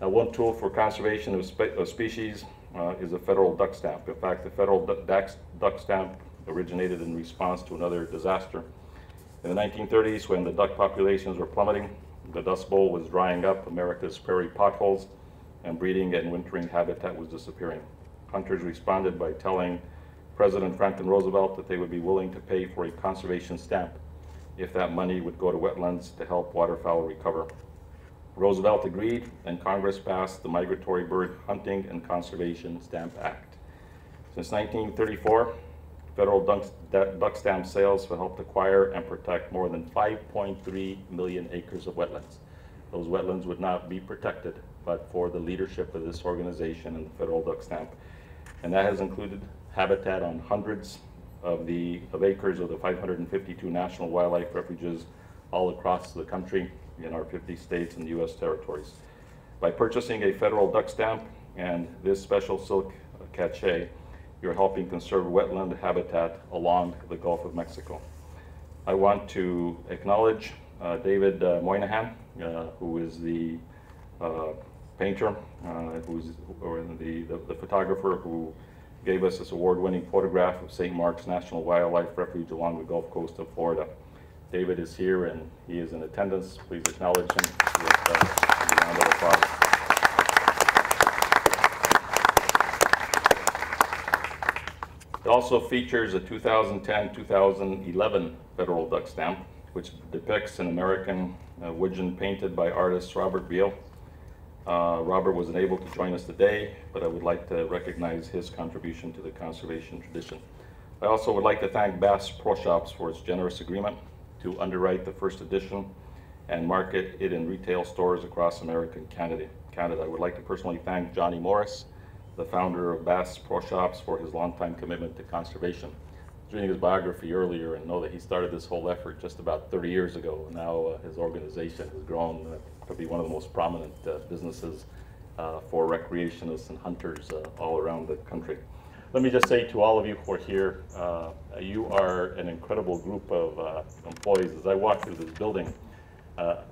Now, one tool for conservation of species is a federal duck stamp. In fact, the federal duck stamp originated in response to another disaster. In the 1930s, when the duck populations were plummeting, the Dust Bowl was drying up, America's prairie potholes, and breeding and wintering habitat was disappearing. Hunters responded by telling President Franklin Roosevelt that they would be willing to pay for a conservation stamp if that money would go to wetlands to help waterfowl recover. Roosevelt agreed, and Congress passed the Migratory Bird Hunting and Conservation Stamp Act. Since 1934, federal duck stamp sales have helped acquire and protect more than 5.3 million acres of wetlands. Those wetlands would not be protected but for the leadership of this organization and the federal duck stamp. And that has included habitat on hundreds of acres of the 552 national wildlife refuges all across the country in our 50 states and U.S. territories. By purchasing a federal duck stamp and this special silk cachet, you're helping conserve wetland habitat along the Gulf of Mexico. I want to acknowledge David Moynihan, who is the painter, or the photographer who gave us this award-winning photograph of St. Mark's National Wildlife Refuge along the Gulf Coast of Florida. David is here and he is in attendance. Please acknowledge him with a round of applause. It also features a 2010-2011 federal duck stamp, which depicts an American widgeon painted by artist Robert Beal. Robert was unable to join us today, but I would like to recognize his contribution to the conservation tradition. I also would like to thank Bass Pro Shops for its generous agreement to underwrite the first edition and market it in retail stores across America and Canada. I would like to personally thank Johnny Morris, the founder of Bass Pro Shops, for his longtime commitment to conservation. I was reading his biography earlier and know that he started this whole effort just about 30 years ago. And now his organization has grown to be one of the most prominent businesses for recreationists and hunters all around the country. Let me just say to all of you who are here, you are an incredible group of employees. As I walked through this building,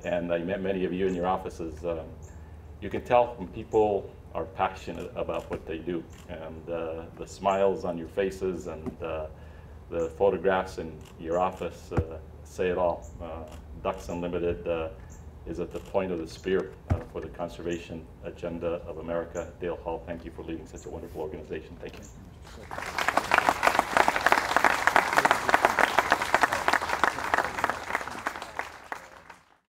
and I met many of you in your offices, you can tell when people are passionate about what they do, and the smiles on your faces and the photographs in your office say it all. Ducks Unlimited is at the point of the spear for the conservation agenda of America. Dale Hall, thank you for leading such a wonderful organization. Thank you.